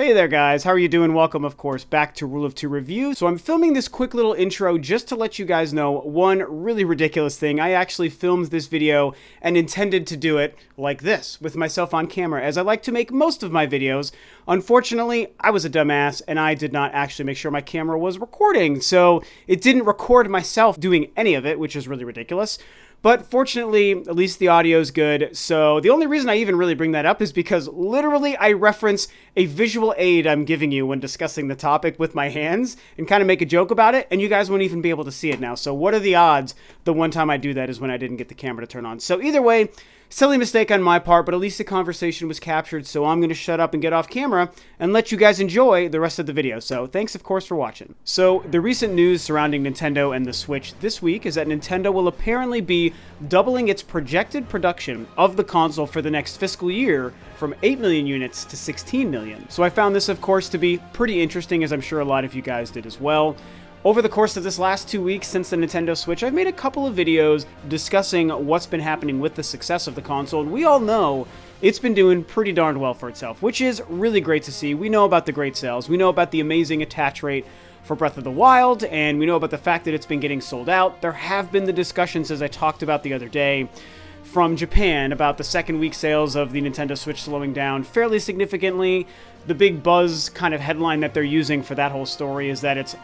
Hey there guys, how are you doing? Welcome, of course, back to Rule of Two Review. So I'm filming this quick little intro just to let you guys know one really ridiculous thing. I actually filmed this video and intended to do it like this, with myself on camera, as I like to make most of my videos. Unfortunately, I was a dumbass and I did not actually make sure my camera was recording, so it didn't record myself doing any of it, which is really ridiculous. But fortunately, at least the audio is good. So the only reason I even really bring that up is because literally I reference a visual aid I'm giving you when discussing the topic with my hands and kind of make a joke about it, and you guys won't even be able to see it now. So what are the odds the one time I do that is when I didn't get the camera to turn on? So either way, silly mistake on my part, but at least the conversation was captured, so I'm going to shut up and get off camera and let you guys enjoy the rest of the video. So thanks, of course, for watching. So the recent news surrounding Nintendo and the Switch this week is that Nintendo will apparently be doubling its projected production of the console for the next fiscal year from 8 million units to 16 million. So I found this, of course, to be pretty interesting, as I'm sure a lot of you guys did as well. Over the course of this last 2 weeks since the Nintendo Switch, I've made a couple of videos discussing what's been happening with the success of the console, and we all know it's been doing pretty darn well for itself, which is really great to see. We know about the great sales, we know about the amazing attach rate for Breath of the Wild, and we know about the fact that it's been getting sold out. There have been the discussions, as I talked about the other day, from Japan about the second week sales of the Nintendo Switch slowing down fairly significantly. The big buzz kind of headline that they're using for that whole story is that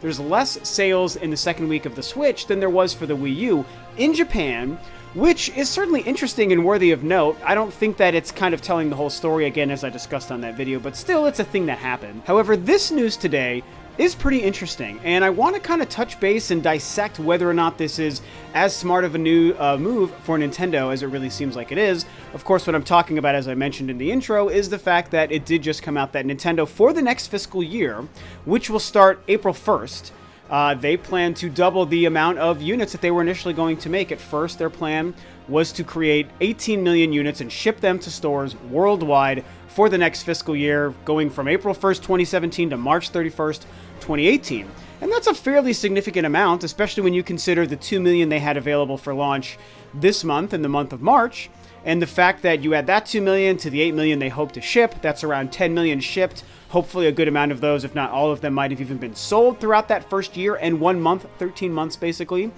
there's less sales in the second week of the Switch than there was for the Wii U in Japan, which is certainly interesting and worthy of note. I don't think that it's kind of telling the whole story again, as I discussed on that video, but still, it's a thing that happened. However, this news today is pretty interesting, and I want to kind of touch base and dissect whether or not this is as smart of a new move for Nintendo as it really seems like it is. Of course, what I'm talking about, as I mentioned in the intro, is the fact that it did just come out that Nintendo, for the next fiscal year, which will start April 1st, they plan to double the amount of units that they were initially going to make. At first, their plan was to create 18 million units and ship them to stores worldwide for the next fiscal year, going from April 1st, 2017 to March 31st, 2018. And that's a fairly significant amount, especially when you consider the 2 million they had available for launch this month, in the month of March, and the fact that you add that 2 million to the 8 million they hope to ship. That's around 10 million shipped. Hopefully a good amount of those, if not all of them, might have even been sold throughout that first year and 1 month, 13 months basically,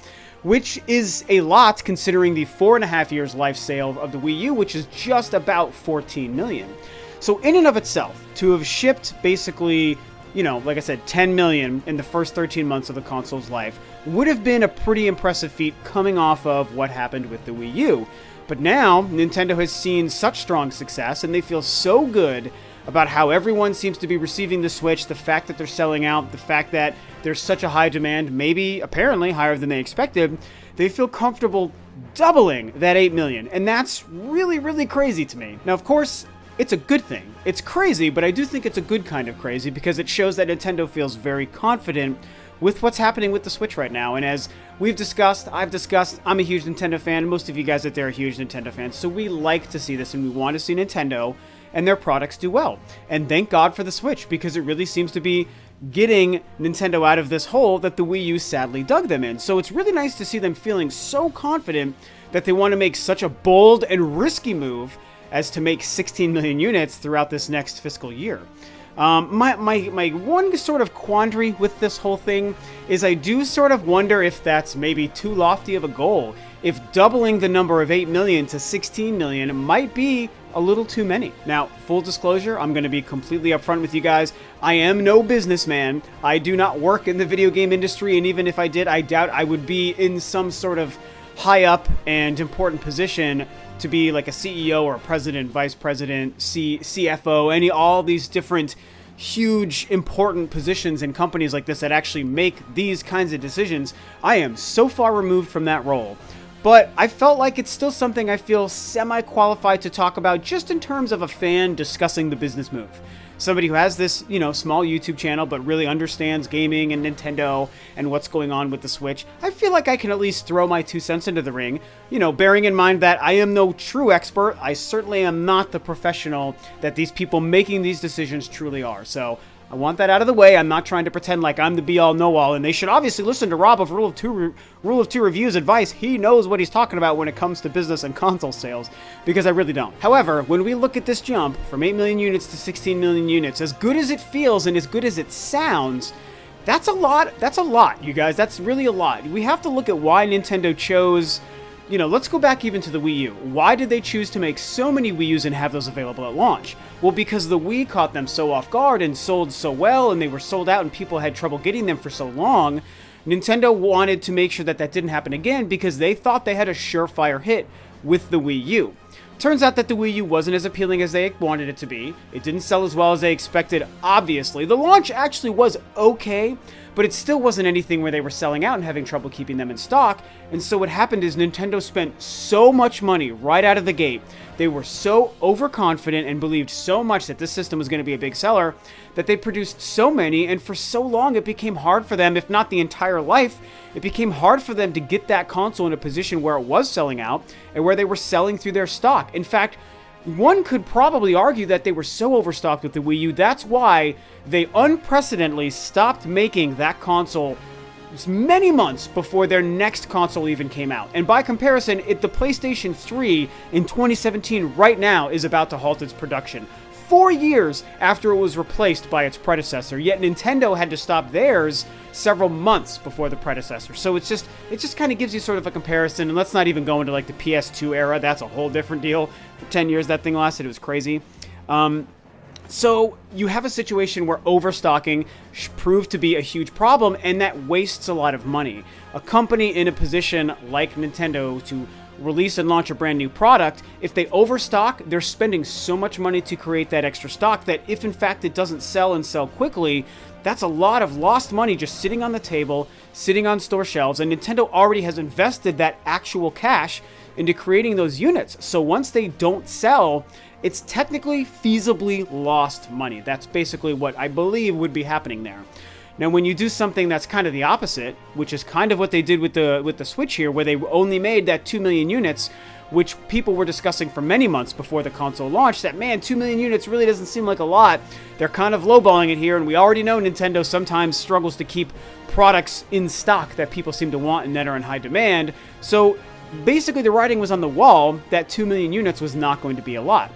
which is a lot considering the 4.5 years life sale of the Wii U, which is just about 14 million. So in and of itself, to have shipped basically, you know, like I said, 10 million in the first 13 months of the console's life would have been a pretty impressive feat coming off of what happened with the Wii U. But now, Nintendo has seen such strong success, and they feel so good about how everyone seems to be receiving the Switch, the fact that they're selling out, the fact that there's such a high demand, maybe apparently higher than they expected. They feel comfortable doubling that 8 million, and that's really, really crazy to me. Now, of course, it's a good thing. It's crazy, but I do think it's a good kind of crazy because it shows that Nintendo feels very confident with what's happening with the Switch right now. And as we've discussed, I've discussed, I'm a huge Nintendo fan. Most of you guys out there are huge Nintendo fans. So we like to see this, and we want to see Nintendo and their products do well. And thank God for the Switch, because it really seems to be getting Nintendo out of this hole that the Wii U sadly dug them in. So it's really nice to see them feeling so confident that they want to make such a bold and risky move as to make 16 million units throughout this next fiscal year. My one sort of quandary with this whole thing is I do sort of wonder if that's maybe too lofty of a goal. If doubling the number of 8 million to 16 million might be a little too many. Now, full disclosure, I'm going to be completely upfront with you guys. I am no businessman. I do not work in the video game industry, and even if I did, I doubt I would be in some sort of high up and important position to be like a CEO or a president, vice president, CFO, all these different huge important positions in companies like this that actually make these kinds of decisions. I am so far removed from that role. But I felt like it's still something I feel semi-qualified to talk about, just in terms of a fan discussing the business move. Somebody who has this, small YouTube channel, but really understands gaming and Nintendo and what's going on with the Switch. I feel like I can at least throw my 2 cents into the ring, bearing in mind that I am no true expert. I certainly am not the professional that these people making these decisions truly are. So I want that out of the way. I'm not trying to pretend like I'm the be-all, know-all, and they should obviously listen to Rob of Rule of Two Reviews advice. He knows what he's talking about when it comes to business and console sales, because I really don't. However, when we look at this jump from 8 million units to 16 million units, as good as it feels and as good as it sounds, that's a lot. That's a lot, you guys. That's really a lot. We have to look at why Nintendo chose... You know, let's go back even to the Wii U. Why did they choose to make so many Wii U's and have those available at launch? Well, because the Wii caught them so off guard and sold so well, and they were sold out and people had trouble getting them for so long. Nintendo wanted to make sure that that didn't happen again because they thought they had a surefire hit with the Wii U. Turns out that the Wii U wasn't as appealing as they wanted it to be. It didn't sell as well as they expected, obviously. The launch actually was okay, but it still wasn't anything where they were selling out and having trouble keeping them in stock. And so what happened is Nintendo spent so much money right out of the gate. They were so overconfident and believed so much that this system was going to be a big seller that they produced so many, and for so long it became hard for them, if not the entire life, it became hard for them to get that console in a position where it was selling out and where they were selling through their stock. In fact, one could probably argue that they were so overstocked with the Wii U, that's why they unprecedentedly stopped making that console many months before their next console even came out. And by comparison, the PlayStation 3 in 2017 right now is about to halt its production. 4 years after it was replaced by its predecessor, yet Nintendo had to stop theirs several months before the predecessor. So it just kind of gives you sort of a comparison, and let's not even go into like the PS2 era. That's a whole different deal. For 10 years that thing lasted. It was crazy. So you have a situation where overstocking proved to be a huge problem, and that wastes a lot of money. A company in a position like Nintendo to release and launch a brand new product, if they overstock, they're spending so much money to create that extra stock that if in fact it doesn't sell and sell quickly, that's a lot of lost money just sitting on the table, sitting on store shelves, and Nintendo already has invested that actual cash into creating those units. So once they don't sell, it's technically feasibly lost money. That's basically what I believe would be happening there. Now, when you do something that's kind of the opposite, which is kind of what they did with the Switch here, where they only made that 2 million units, which people were discussing for many months before the console launched, that, man, 2 million units really doesn't seem like a lot. They're kind of lowballing it here, and we already know Nintendo sometimes struggles to keep products in stock that people seem to want and that are in high demand. So basically the writing was on the wall that 2 million units was not going to be a lot.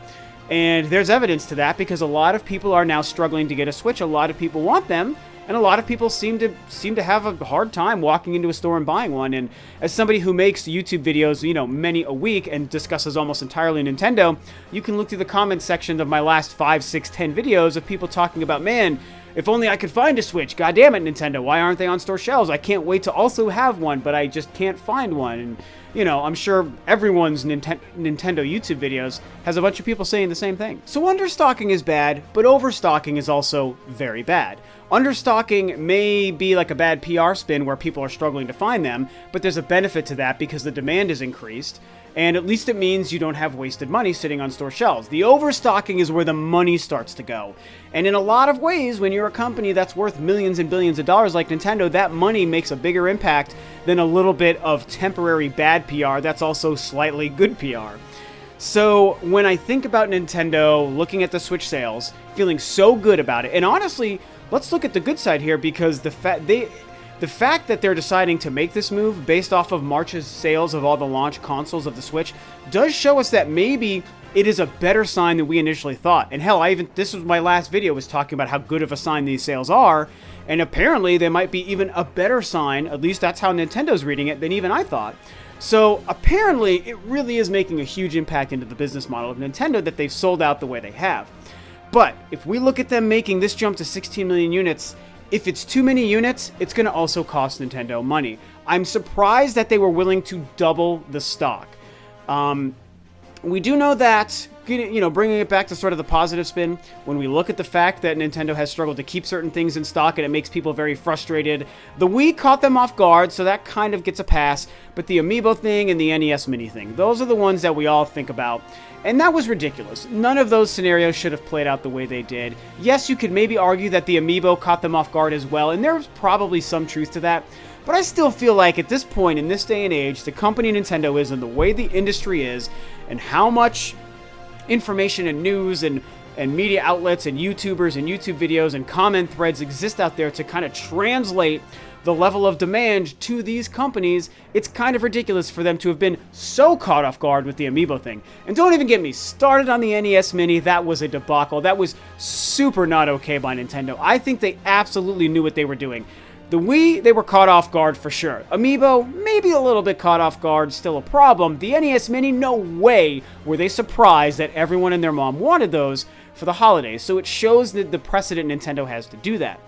And there's evidence to that because a lot of people are now struggling to get a Switch. A lot of people want them, and a lot of people seem to have a hard time walking into a store and buying one. And as somebody who makes YouTube videos, you know, many a week and discusses almost entirely Nintendo, you can look through the comments section of my last 5, 6, 10 videos of people talking about, man, if only I could find a Switch. God damn it, Nintendo. Why aren't they on store shelves? I can't wait to also have one, but I just can't find one. And, you know, I'm sure everyone's Nintendo YouTube videos has a bunch of people saying the same thing. So understocking is bad, but overstocking is also very bad. Understocking may be like a bad PR spin where people are struggling to find them, but there's a benefit to that because the demand is increased. And at least it means you don't have wasted money sitting on store shelves. The overstocking is where the money starts to go. And in a lot of ways, when you're a company that's worth millions and billions of dollars like Nintendo, that money makes a bigger impact than a little bit of temporary bad PR that's also slightly good PR. So when I think about Nintendo looking at the Switch sales, feeling so good about it, and honestly, let's look at the good side here because the fact that they're deciding to make this move based off of March's sales of all the launch consoles of the Switch does show us that maybe it is a better sign than we initially thought. And hell, this was my last video, was talking about how good of a sign these sales are, and apparently they might be even a better sign, at least that's how Nintendo's reading it, than even I thought. So apparently it really is making a huge impact into the business model of Nintendo that they've sold out the way they have. But if we look at them making this jump to 16 million units, if it's too many units, it's going to also cost Nintendo money. I'm surprised that they were willing to double the stock. We do know that, you know, bringing it back to sort of the positive spin, when we look at the fact that Nintendo has struggled to keep certain things in stock and it makes people very frustrated, the Wii caught them off guard, so that kind of gets a pass, but the Amiibo thing and the NES Mini thing, those are the ones that we all think about. And that was ridiculous. None of those scenarios should have played out the way they did. Yes, you could maybe argue that the Amiibo caught them off guard as well, and there's probably some truth to that. But I still feel like at this point, in this day and age, the company Nintendo is and the way the industry is, and how much information and news and and media outlets and YouTubers and YouTube videos and comment threads exist out there to kind of translate the level of demand to these companies, it's kind of ridiculous for them to have been so caught off guard with the Amiibo thing. And don't even get me started on the NES Mini. That was a debacle. That was super not okay by Nintendo. I think they absolutely knew what they were doing. The Wii, they were caught off guard for sure. Amiibo, maybe a little bit caught off guard, still a problem. The NES Mini, no way were they surprised that everyone and their mom wanted those for the holidays. So it shows that the precedent Nintendo has to do that.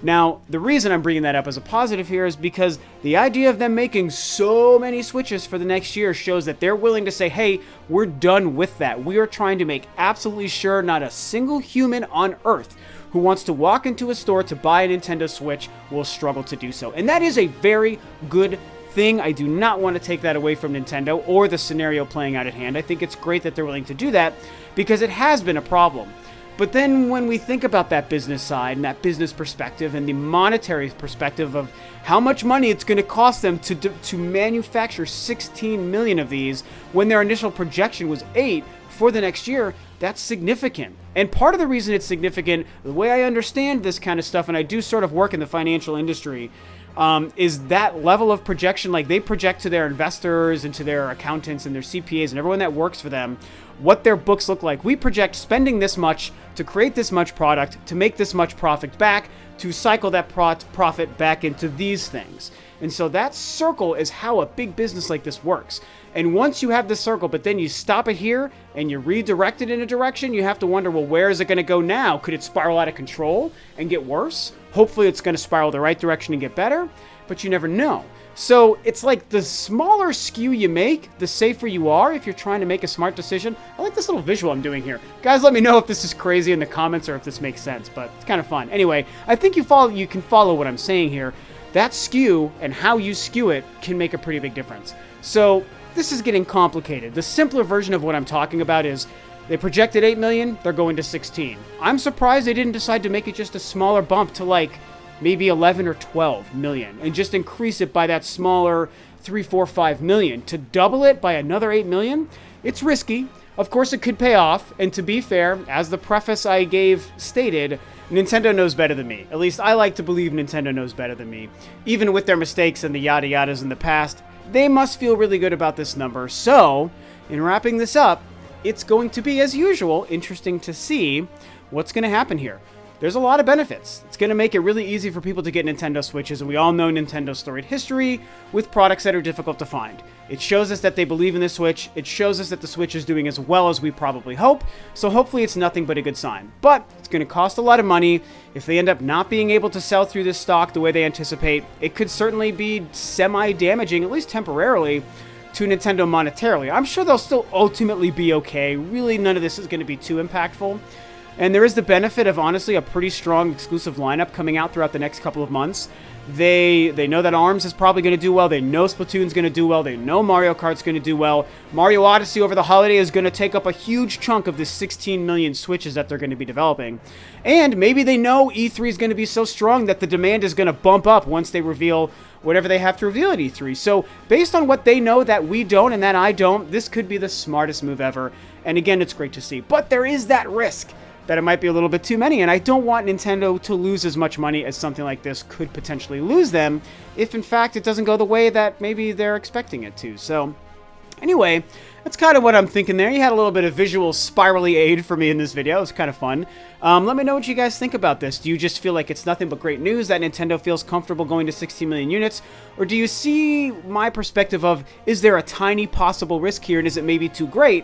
Now, the reason I'm bringing that up as a positive here is because the idea of them making so many Switches for the next year shows that they're willing to say, hey, we're done with that. We are trying to make absolutely sure not a single human on Earth who wants to walk into a store to buy a Nintendo Switch will struggle to do so. And that is a very good thing. I do not want to take that away from Nintendo or the scenario playing out at hand. I think it's great that they're willing to do that because it has been a problem. But then when we think about that business side and that business perspective and the monetary perspective of how much money it's going to cost them to manufacture 16 million of these when their initial projection was 8 for the next year, that's significant. And part of the reason it's significant, the way I understand this kind of stuff, and I do sort of work in the financial industry, is that level of projection. Like, they project to their investors and to their accountants and their CPAs and everyone that works for them what their books look like. We project spending this much to create this much product, to make this much profit back, to cycle that profit back into these things. And so that circle is how a big business like this works. And once you have the circle, but then you stop it here and you redirect it in a direction, you have to wonder, well, where is it going to go now? Could it spiral out of control and get worse? Hopefully it's going to spiral the right direction and get better, but you never know. So it's like the smaller skew you make, the safer you are if you're trying to make a smart decision. I like this little visual I'm doing here. Guys, let me know if this is crazy in the comments or if this makes sense, but it's kind of fun. Anyway, I think you can follow what I'm saying here. That skew and how you skew it can make a pretty big difference. So this is getting complicated. The simpler version of what I'm talking about is they projected 8 million, they're going to 16. I'm surprised they didn't decide to make it just a smaller bump to like maybe 11 or 12 million and just increase it by that smaller 3, 4, 5 million. To double it by another 8 million, it's risky. Of course, it could pay off. And to be fair, as the preface I gave stated, Nintendo knows better than me. At least I like to believe Nintendo knows better than me. Even with their mistakes and the yada yadas in the past, they must feel really good about this number. So, in wrapping this up, it's going to be, as usual, interesting to see what's going to happen here. There's a lot of benefits. It's going to make it really easy for people to get Nintendo Switches, and we all know Nintendo's storied history with products that are difficult to find. It shows us that they believe in the Switch. It shows us that the Switch is doing as well as we probably hope, so hopefully it's nothing but a good sign. But it's going to cost a lot of money. If they end up not being able to sell through this stock the way they anticipate, it could certainly be semi-damaging, at least temporarily, to Nintendo monetarily. I'm sure they'll still ultimately be okay. Really, none of this is going to be too impactful. And there is the benefit of, honestly, a pretty strong exclusive lineup coming out throughout the next couple of months. They know that ARMS is probably going to do well. They know Splatoon's going to do well. They know Mario Kart's going to do well. Mario Odyssey over the holiday is going to take up a huge chunk of the 16 million Switches that they're going to be developing. And maybe they know E3 is going to be so strong that the demand is going to bump up once they reveal whatever they have to reveal at E3. So based on what they know that we don't and that I don't, this could be the smartest move ever. And again, it's great to see. But there is that risk that it might be a little bit too many, and I don't want Nintendo to lose as much money as something like this could potentially lose them if, in fact, it doesn't go the way that maybe they're expecting it to. So, anyway, that's kind of what I'm thinking there. You had a little bit of visual spirally aid for me in this video. It was kind of fun. Let me know what you guys think about this. Do you just feel like it's nothing but great news that Nintendo feels comfortable going to 16 million units? Or do you see my perspective of, is there a tiny possible risk here, and is it maybe too great?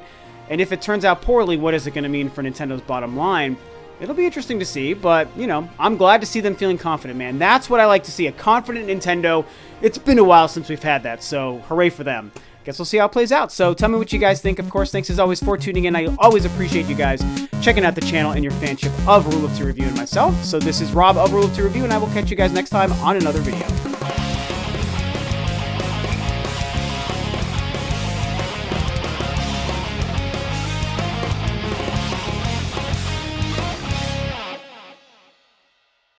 And if it turns out poorly, what is it going to mean for Nintendo's bottom line? It'll be interesting to see, but, you know, I'm glad to see them feeling confident, man. That's what I like to see, a confident Nintendo. It's been a while since we've had that, so hooray for them. Guess we'll see how it plays out. So tell me what you guys think. Of course, thanks as always for tuning in. I always appreciate you guys checking out the channel and your fanship of Rule of Two Review and myself. So this is Rob of Rule of Two Review, and I will catch you guys next time on another video.